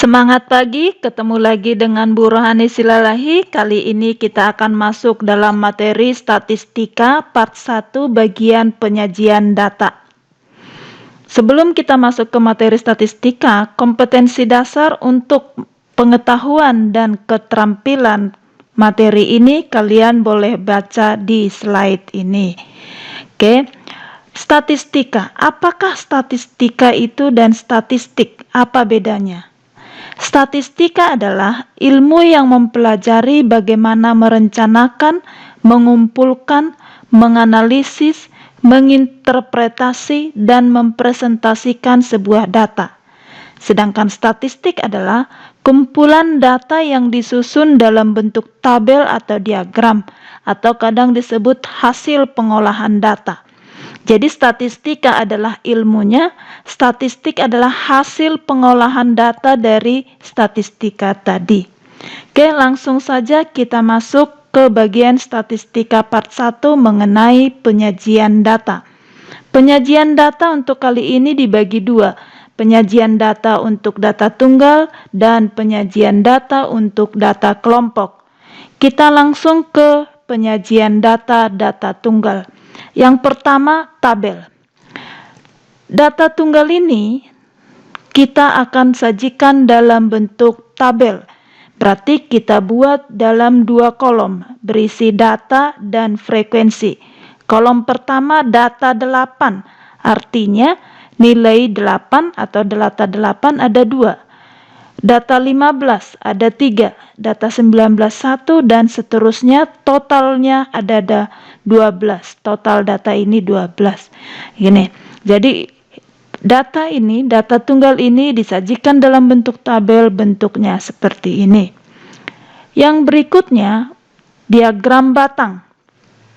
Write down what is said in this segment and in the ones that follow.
Semangat pagi, ketemu lagi dengan Bu Rohani Silalahi. Kali ini kita akan masuk dalam materi statistika part 1 bagian penyajian data. Sebelum kita masuk ke materi statistika, kompetensi dasar untuk pengetahuan dan keterampilan materi ini kalian boleh baca di slide ini. Oke. Statistika, apakah statistika itu dan statistik? Apa bedanya? Statistika adalah ilmu yang mempelajari bagaimana merencanakan, mengumpulkan, menganalisis, menginterpretasi, dan mempresentasikan sebuah data. Sedangkan statistik adalah kumpulan data yang disusun dalam bentuk tabel atau diagram, atau kadang disebut hasil pengolahan data. Jadi statistika adalah ilmunya, statistik adalah hasil pengolahan data dari statistika tadi. Oke, langsung saja kita masuk ke bagian statistika part 1 mengenai penyajian data. Penyajian data untuk kali ini dibagi dua, penyajian data untuk data tunggal dan penyajian data untuk data kelompok. Kita langsung ke penyajian data tunggal. Yang pertama, tabel. Data tunggal ini kita akan sajikan dalam bentuk tabel. Berarti kita buat dalam dua kolom, berisi data dan frekuensi. Kolom pertama data 8, artinya nilai 8 atau data 8 ada 2. Data 15 ada 3, data 19 1, dan seterusnya, totalnya ada 12. Total data ini 12. Gini. Jadi data tunggal ini disajikan dalam bentuk tabel, bentuknya seperti ini. Yang berikutnya, diagram batang.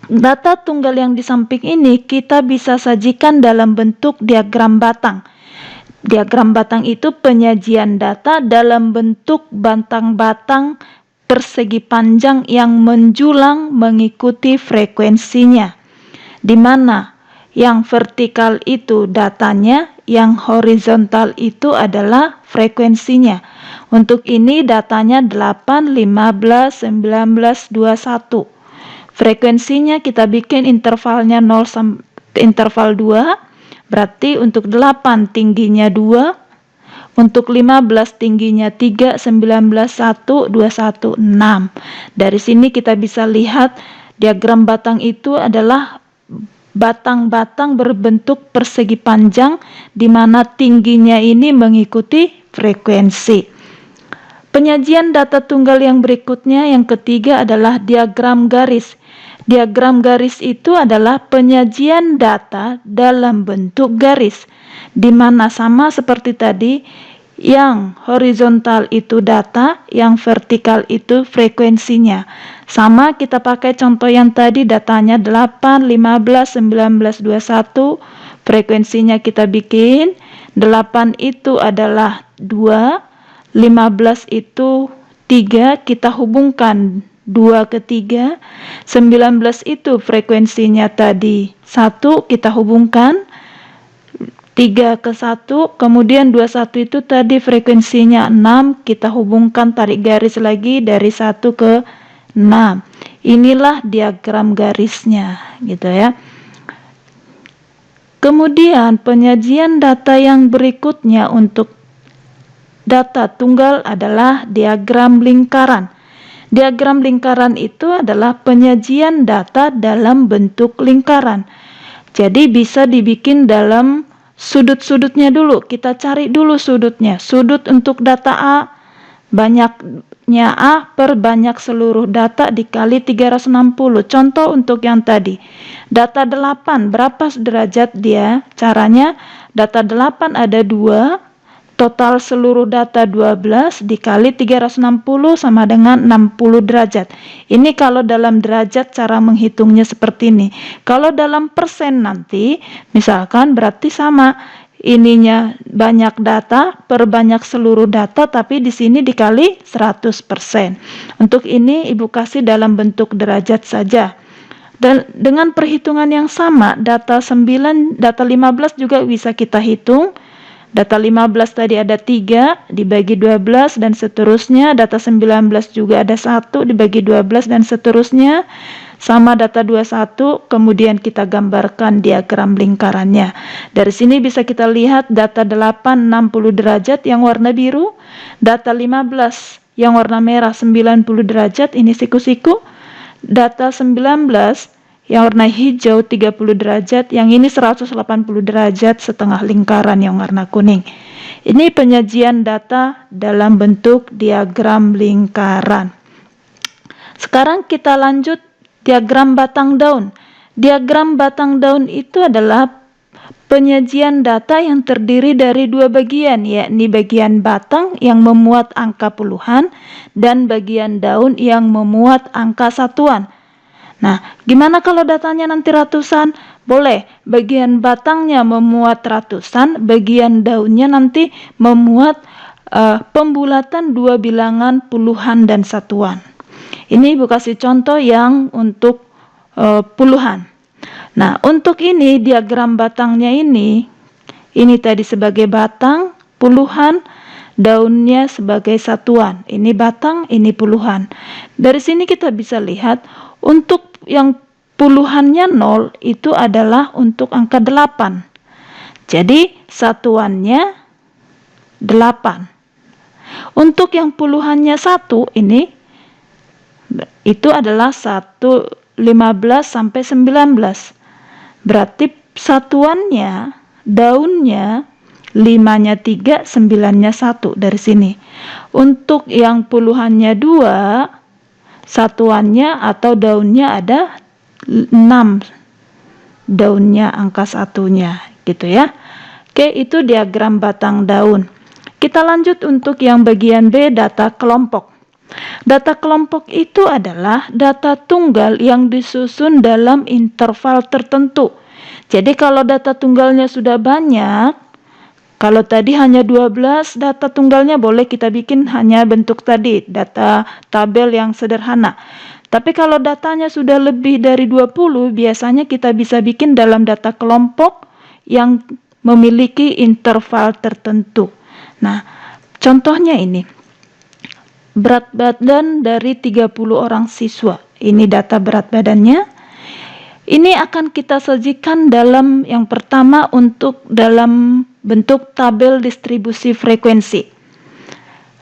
Data tunggal yang di samping ini kita bisa sajikan dalam bentuk diagram batang. Diagram batang itu penyajian data dalam bentuk batang-batang persegi panjang yang menjulang mengikuti frekuensinya, di mana yang vertikal itu datanya, yang horizontal itu adalah frekuensinya. Untuk ini datanya 8, 15, 19, 21. Frekuensinya kita bikin intervalnya 0 sampai interval 2. Berarti untuk 8 tingginya 2, untuk 15 tingginya 3, 19, 1, 21, 6. Dari sini kita bisa lihat diagram batang itu adalah batang-batang berbentuk persegi panjang di mana tingginya ini mengikuti frekuensi. Penyajian data tunggal yang berikutnya, yang ketiga, adalah diagram garis. Diagram garis itu adalah penyajian data dalam bentuk garis, di mana sama seperti tadi, yang horizontal itu data, yang vertikal itu frekuensinya. Sama kita pakai contoh yang tadi, datanya 8, 15, 19, 21, frekuensinya kita bikin, 8 itu adalah 2, 15 itu 3, kita hubungkan 2 ke 3, 19 itu frekuensinya tadi 1, kita hubungkan 3 ke 1, kemudian 21 itu tadi frekuensinya 6, kita hubungkan, tarik garis lagi dari 1 ke 6. Inilah diagram garisnya, gitu ya. Kemudian penyajian data yang berikutnya untuk data tunggal adalah diagram lingkaran. Diagram lingkaran itu adalah penyajian data dalam bentuk lingkaran. Jadi bisa dibikin dalam sudut-sudutnya dulu. Kita cari dulu sudutnya. Sudut untuk data A, banyaknya A per banyak seluruh data dikali 360. Contoh untuk yang tadi. Data 8, berapa derajat dia? Caranya, data 8 ada 2. Total seluruh data 12 dikali 360 sama dengan 60 derajat. Ini kalau dalam derajat cara menghitungnya seperti ini. Kalau dalam persen nanti, misalkan berarti sama. Ininya banyak data per banyak seluruh data, tapi di sini dikali 100%. Untuk ini Ibu kasih dalam bentuk derajat saja. Dan dengan perhitungan yang sama, data 9, data 15 juga bisa kita hitung. Data 15 tadi ada 3 dibagi 12 dan seterusnya. Data 19 juga ada 1 dibagi 12 dan seterusnya. Sama data 21, kemudian kita gambarkan diagram lingkarannya. Dari sini bisa kita lihat data 8 60 derajat yang warna biru, data 15 yang warna merah 90 derajat, ini siku-siku. Data 19 yang warna hijau 30 derajat, yang ini 180 derajat setengah lingkaran yang warna kuning. Ini penyajian data dalam bentuk diagram lingkaran. Sekarang kita lanjut diagram batang daun. Diagram batang daun itu adalah penyajian data yang terdiri dari dua bagian, yakni bagian batang yang memuat angka puluhan dan bagian daun yang memuat angka satuan. Nah, gimana kalau datanya nanti ratusan? Boleh, bagian batangnya memuat ratusan, bagian daunnya nanti memuat pembulatan dua bilangan puluhan dan satuan. Ini Ibu kasih contoh yang untuk puluhan. Nah, untuk ini diagram batangnya ini tadi sebagai batang, puluhan, daunnya sebagai satuan. Ini batang, ini puluhan. Dari sini kita bisa lihat untuk yang puluhannya 0 itu adalah untuk angka 8. Jadi satuannya 8. Untuk yang puluhannya 1 ini itu adalah 1, 15 sampai 19. Berarti satuannya, daunnya 5-nya 3, 9-nya 1 dari sini. Untuk yang puluhannya 2, satuannya atau daunnya ada 6. Daunnya angka satunya gitu ya. Oke, itu diagram batang daun. Kita lanjut untuk yang bagian B, data kelompok. Data kelompok itu adalah data tunggal yang disusun dalam interval tertentu. Jadi kalau data tunggalnya sudah banyak, kalau tadi hanya 12 data tunggalnya, boleh kita bikin hanya bentuk tadi, data tabel yang sederhana. Tapi kalau datanya sudah lebih dari 20, biasanya kita bisa bikin dalam data kelompok yang memiliki interval tertentu. Nah, contohnya ini. Berat badan dari 30 orang siswa. Ini data berat badannya. Ini akan kita sajikan dalam yang pertama untuk dalam bentuk tabel distribusi frekuensi.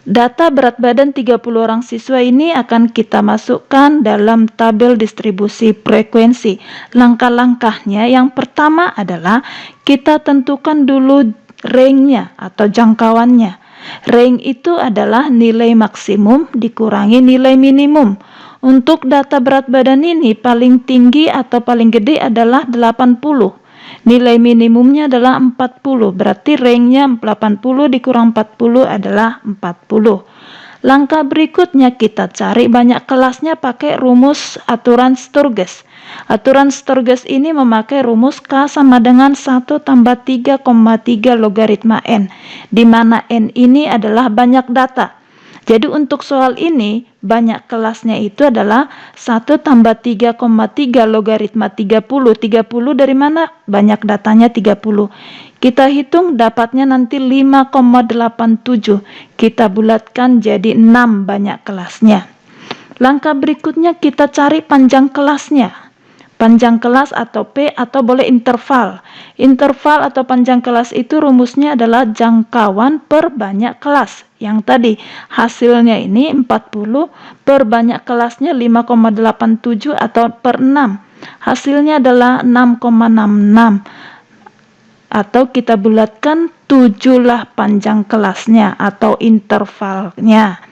Data berat badan 30 orang siswa ini akan kita masukkan dalam tabel distribusi frekuensi. Langkah-langkahnya yang pertama adalah kita tentukan dulu range-nya atau jangkauannya. Range itu adalah nilai maksimum dikurangi nilai minimum. Untuk data berat badan ini paling tinggi atau paling gede adalah 80. Nilai minimumnya adalah 40. Berarti range-nya 80 dikurang 40 adalah 40. Langkah berikutnya kita cari banyak kelasnya pakai rumus aturan Sturges. Aturan Sturges ini memakai rumus K sama dengan 1 tambah 3,3 logaritma N, di mana N ini adalah banyak data. Jadi untuk soal ini, banyak kelasnya itu adalah 1 tambah 3,3 logaritma 30. 30 dari mana? Banyak datanya 30. Kita hitung dapatnya nanti 5,87. Kita bulatkan jadi 6 banyak kelasnya. Langkah berikutnya kita cari panjang kelasnya. Panjang kelas atau P atau boleh interval. Interval atau panjang kelas itu rumusnya adalah jangkauan per banyak kelas. Yang tadi hasilnya ini 40 per banyak kelasnya 5,87 atau per 6. Hasilnya adalah 6,66. Atau kita bulatkan 7 lah panjang kelasnya atau intervalnya.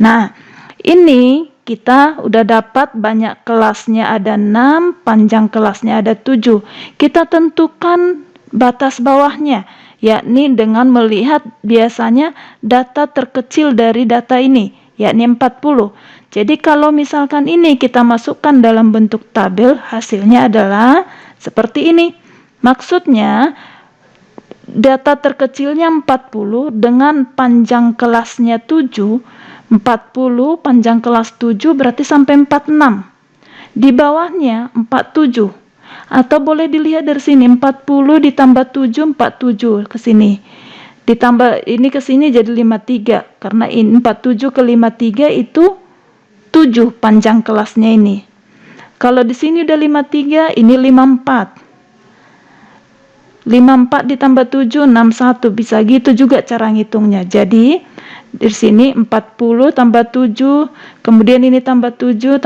Nah, ini kita udah dapat banyak kelasnya ada 6, panjang kelasnya ada 7. Kita tentukan batas bawahnya, yakni dengan melihat biasanya data terkecil dari data ini, yakni 40. Jadi kalau misalkan ini kita masukkan dalam bentuk tabel, hasilnya adalah seperti ini. Maksudnya data terkecilnya 40 dengan panjang kelasnya 7, 40 panjang kelas 7 berarti sampai 46. Di bawahnya 47. Atau boleh dilihat dari sini 40 ditambah 7, 47 ke sini. Ditambah ini ke sini jadi 53, karena ini 47 ke 53 itu 7 panjang kelasnya ini. Kalau di sini udah 53, ini 54. 54 ditambah 7, 61. Bisa gitu juga cara ngitungnya. Jadi di sini 40 tambah 7, kemudian ini tambah 7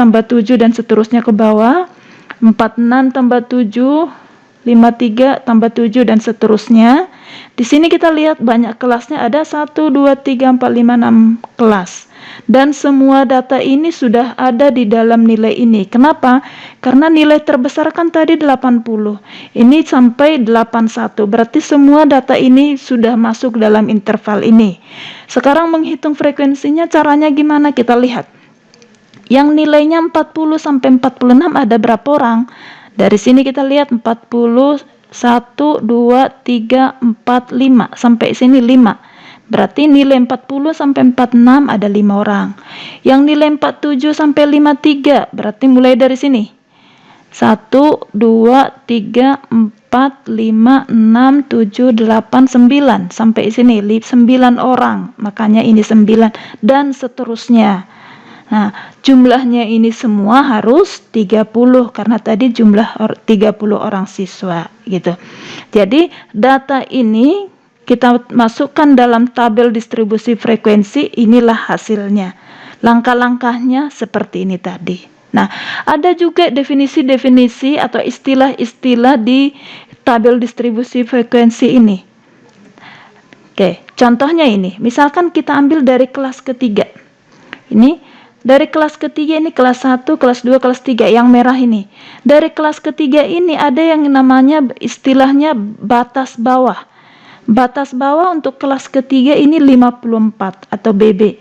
dan seterusnya ke bawah. 46 tambah 7, 53 tambah 7 dan seterusnya. Di sini kita lihat banyak kelasnya, ada 1 2 3 4 5 6 kelas. Dan semua data ini sudah ada di dalam nilai ini. Kenapa? Karena nilai terbesar kan tadi 80. Ini sampai 81. Berarti semua data ini sudah masuk dalam interval ini. Sekarang menghitung frekuensinya caranya gimana? Kita lihat. Yang nilainya 40 sampai 46 ada berapa orang? Dari sini kita lihat 40, 1, 2, 3, 4, 5. Sampai sini 5. Berarti nilai 40 sampai 46 ada 5 orang. Yang nilai 47 sampai 53 berarti mulai dari sini. 1, 2, 3, 4, 5, 6, 7, 8, 9. Sampai sini 9 orang. Makanya ini 9 dan seterusnya. Nah, jumlahnya ini semua harus 30 karena tadi jumlah 30 orang siswa gitu. Jadi data ini kita masukkan dalam tabel distribusi frekuensi, inilah hasilnya. Langkah-langkahnya seperti ini tadi. Nah, ada juga definisi-definisi atau istilah-istilah di tabel distribusi frekuensi ini. Oke, contohnya ini. Misalkan kita ambil dari kelas ketiga. Ini dari kelas ketiga ini kelas 1, kelas 2, kelas 3 yang merah ini. Dari kelas ketiga ini ada yang namanya istilahnya batas bawah. Batas bawah untuk kelas ketiga ini 54 atau BB.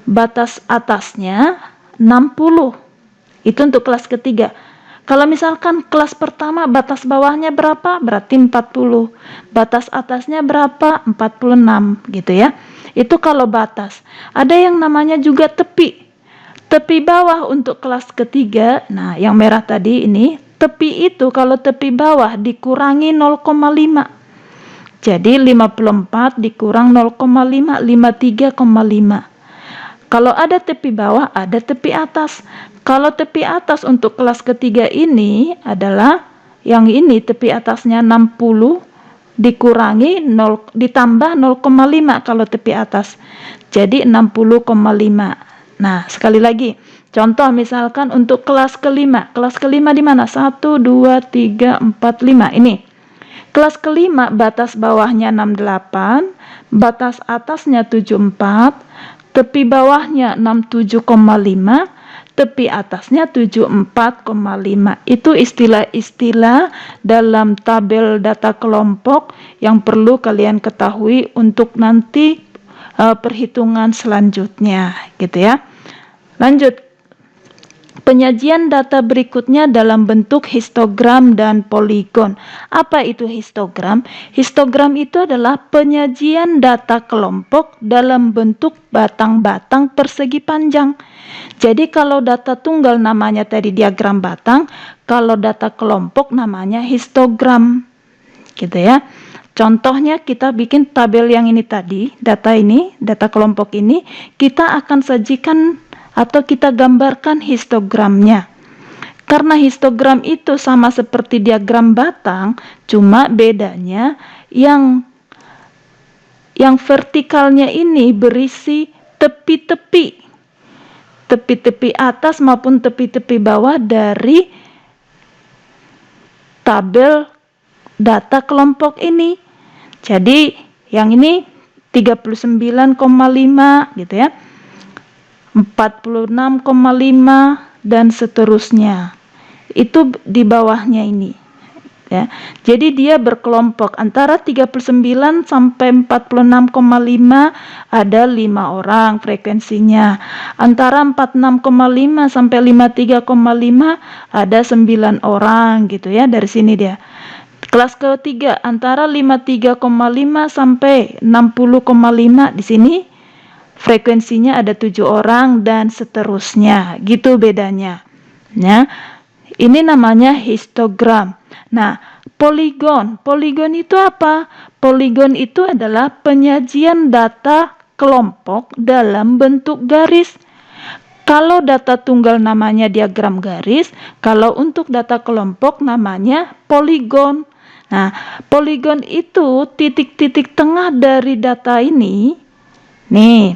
Batas atasnya 60. Itu untuk kelas ketiga. Kalau misalkan kelas pertama batas bawahnya berapa? Berarti 40. Batas atasnya berapa? 46 gitu ya. Itu kalau batas. Ada yang namanya juga tepi. Tepi bawah untuk kelas ketiga. Nah, yang merah tadi ini, tepi itu kalau tepi bawah dikurangi 0,5. Jadi 54 dikurang 0,5, 53,5. Kalau ada tepi bawah, ada tepi atas. Kalau tepi atas untuk kelas ketiga ini adalah yang ini tepi atasnya 60 dikurangi 0 ditambah 0,5 kalau tepi atas. Jadi 60,5. Nah, sekali lagi. Contoh misalkan untuk kelas kelima. Kelas kelima di mana? 1 2 3 4 5 ini. Kelas kelima batas bawahnya 68, batas atasnya 74, tepi bawahnya 67,5, tepi atasnya 74,5. Itu istilah-istilah dalam tabel data kelompok yang perlu kalian ketahui untuk nanti perhitungan selanjutnya, gitu ya. Lanjut. Penyajian data berikutnya dalam bentuk histogram dan poligon. Apa itu histogram? Histogram itu adalah penyajian data kelompok dalam bentuk batang-batang persegi panjang. Jadi kalau data tunggal namanya tadi diagram batang, kalau data kelompok namanya histogram. Gitu ya. Contohnya kita bikin tabel yang ini tadi, data kelompok ini, kita akan sajikan atau kita gambarkan histogramnya. Karena histogram itu sama seperti diagram batang, cuma bedanya yang vertikalnya ini berisi tepi-tepi atas maupun tepi-tepi bawah dari tabel data kelompok ini. Jadi yang ini 39,5 gitu ya. 46,5 dan seterusnya. Itu di bawahnya ini. Ya. Jadi dia berkelompok antara 39 sampai 46,5 ada 5 orang frekuensinya. Antara 46,5 sampai 53,5 ada 9 orang gitu ya, dari sini dia. Kelas ketiga antara 53,5 sampai 60,5 di sini frekuensinya ada 7 orang dan seterusnya. Gitu bedanya. Ya. Ini namanya histogram. Nah, poligon. Poligon itu apa? Poligon itu adalah penyajian data kelompok dalam bentuk garis. Kalau data tunggal namanya diagram garis, kalau untuk data kelompok namanya poligon. Nah, poligon itu titik-titik tengah dari data ini. Nih,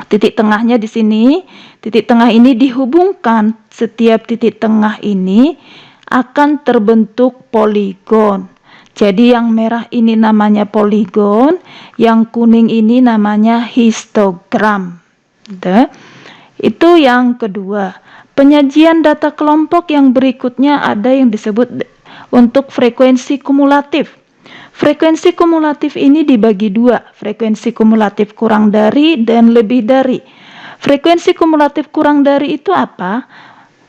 titik tengahnya di sini. Titik tengah ini dihubungkan. Setiap titik tengah ini akan terbentuk poligon. Jadi yang merah ini namanya poligon, yang kuning ini namanya histogram. Gitu. Itu yang kedua. Penyajian data kelompok yang berikutnya ada yang disebut untuk frekuensi kumulatif. Frekuensi kumulatif ini dibagi dua, frekuensi kumulatif kurang dari dan lebih dari. Frekuensi kumulatif kurang dari itu apa?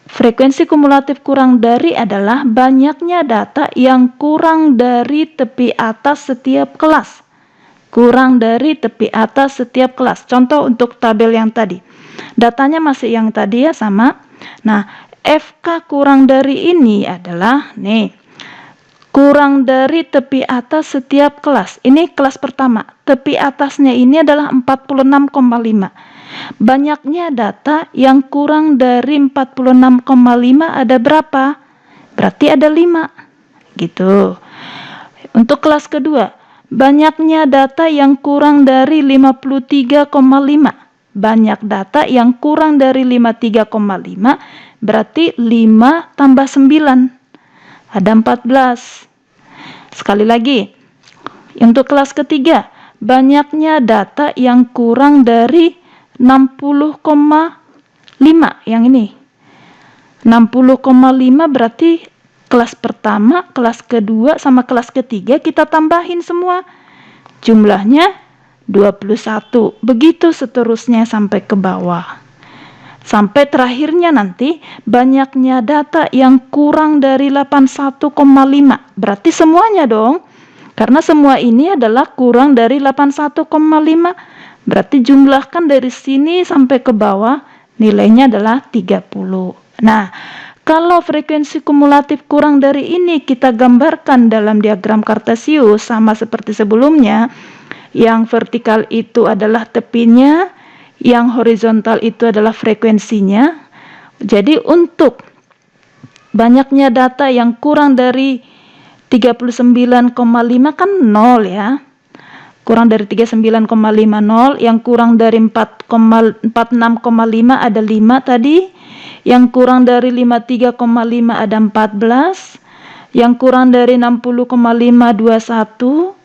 Frekuensi kumulatif kurang dari adalah banyaknya data yang kurang dari tepi atas setiap kelas. Kurang dari tepi atas setiap kelas. Contoh untuk tabel yang tadi. Datanya masih yang tadi ya, sama. Nah, FK kurang dari ini adalah, nih, kurang dari tepi atas setiap kelas. Ini kelas pertama. Tepi atasnya ini adalah 46,5. Banyaknya data yang kurang dari 46,5 ada berapa? Berarti ada 5. Gitu. Untuk kelas kedua, banyaknya data yang kurang dari 53,5. Banyak data yang kurang dari 53,5 berarti 5 tambah 9. Ada 14. Sekali lagi, untuk kelas ketiga, banyaknya data yang kurang dari 60,5, yang ini. 60,5 berarti kelas pertama, kelas kedua, sama kelas ketiga kita tambahin semua. Jumlahnya 21. Begitu seterusnya sampai ke bawah. Sampai terakhirnya nanti banyaknya data yang kurang dari 81,5. Berarti semuanya dong. Karena semua ini adalah kurang dari 81,5. Berarti jumlahkan dari sini sampai ke bawah, nilainya adalah 30. Nah, kalau frekuensi kumulatif kurang dari ini kita gambarkan dalam diagram Kartesius sama seperti sebelumnya. Yang vertikal itu adalah tepinya, yang horizontal itu adalah frekuensinya. Jadi untuk banyaknya data yang kurang dari 39,5 kan 0 ya. Kurang dari 39,50, yang kurang dari 46,5 ada 5 tadi, yang kurang dari 53,5 ada 14, yang kurang dari 60,5 21,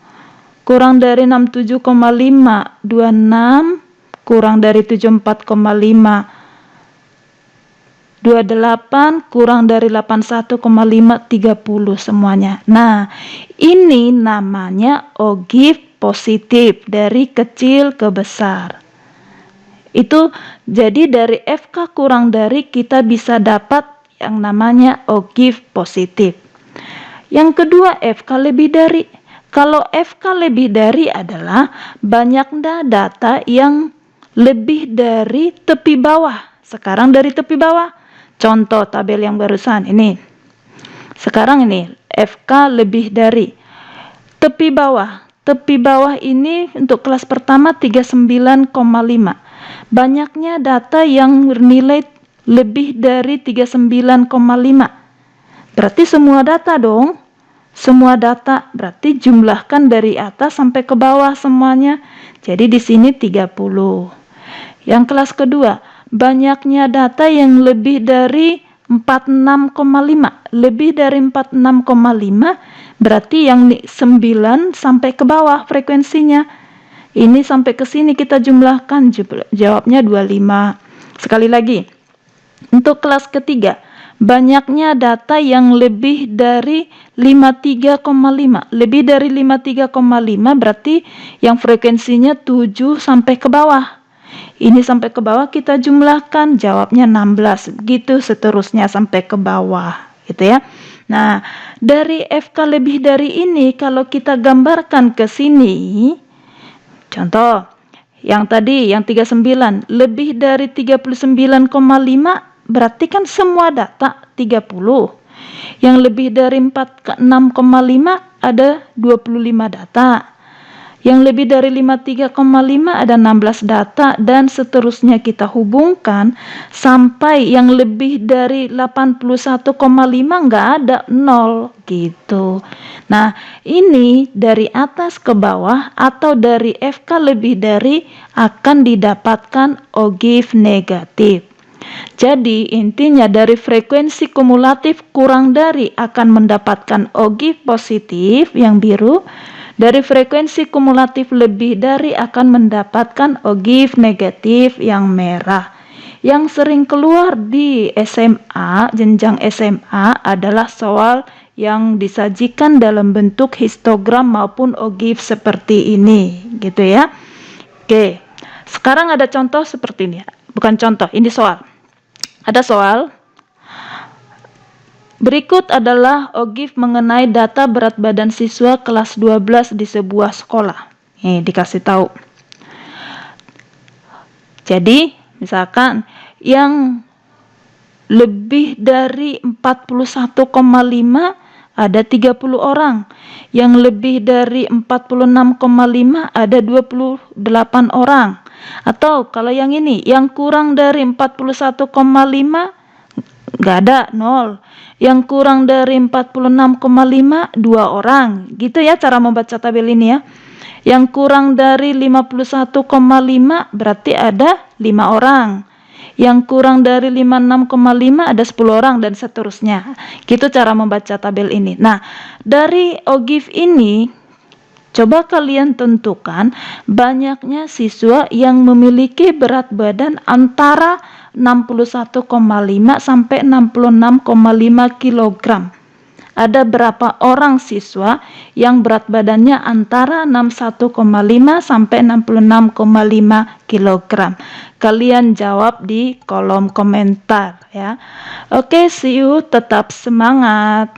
kurang dari 67,5 26, kurang dari 74,5 28, kurang dari 81,5 30 semuanya. Nah, ini namanya ogive positif dari kecil ke besar. Itu jadi dari FK kurang dari kita bisa dapat yang namanya ogive positif. Yang kedua FK lebih dari. Kalau FK lebih dari adalah banyaknya data yang lebih dari tepi bawah. Sekarang dari tepi bawah. Contoh tabel yang barusan ini. Sekarang ini FK lebih dari tepi bawah. Tepi bawah ini untuk kelas pertama 39,5. Banyaknya data yang bernilai lebih dari 39,5. Berarti semua data dong. Semua data berarti jumlahkan dari atas sampai ke bawah semuanya. Jadi di sini 30. Yang kelas kedua, banyaknya data yang lebih dari 46,5. Lebih dari 46,5 berarti yang 9 sampai ke bawah frekuensinya. Ini sampai ke sini kita jumlahkan, jawabnya 25. Sekali lagi, untuk kelas ketiga, banyaknya data yang lebih dari 53,5. Lebih dari 53,5 berarti yang frekuensinya 7 sampai ke bawah. Ini sampai ke bawah kita jumlahkan, jawabnya 16. Gitu seterusnya sampai ke bawah, gitu ya. Nah, dari FK lebih dari ini kalau kita gambarkan ke sini, contoh yang tadi yang 39 lebih dari 39,5 berarti kan semua data 30. Yang lebih dari 46,5 ada 25 data. Yang lebih dari 53,5 ada 16 data, dan seterusnya kita hubungkan sampai yang lebih dari 81,5 nggak ada, 0 gitu. Nah, ini dari atas ke bawah atau dari FK lebih dari akan didapatkan ogive negatif. Jadi intinya dari frekuensi kumulatif kurang dari akan mendapatkan ogive positif yang biru, dari frekuensi kumulatif lebih dari akan mendapatkan ogive negatif yang merah. Yang sering keluar di SMA, jenjang SMA adalah soal yang disajikan dalam bentuk histogram maupun ogive seperti ini, gitu ya. Oke, sekarang ada contoh seperti ini. Bukan contoh, ini soal. Ada soal. Berikut adalah ogive mengenai data berat badan siswa kelas 12 di sebuah sekolah. Nih, dikasih tahu. Jadi, misalkan yang lebih dari 41,5 ada 30 orang. Yang lebih dari 46,5 ada 28 orang. Atau kalau yang ini, yang kurang dari 41,5 nggak ada, 0. Yang kurang dari 46,5 2 orang. Gitu ya cara membaca tabel ini ya. Yang kurang dari 51,5 berarti ada 5 orang. Yang kurang dari 56,5 ada 10 orang, dan seterusnya. Gitu cara membaca tabel ini. Nah, dari ogive ini coba kalian tentukan banyaknya siswa yang memiliki berat badan antara 61,5 sampai 66,5 kg. Ada berapa orang siswa yang berat badannya antara 61,5 sampai 66,5 kg? Kalian jawab di kolom komentar ya. Oke, see you, tetap semangat.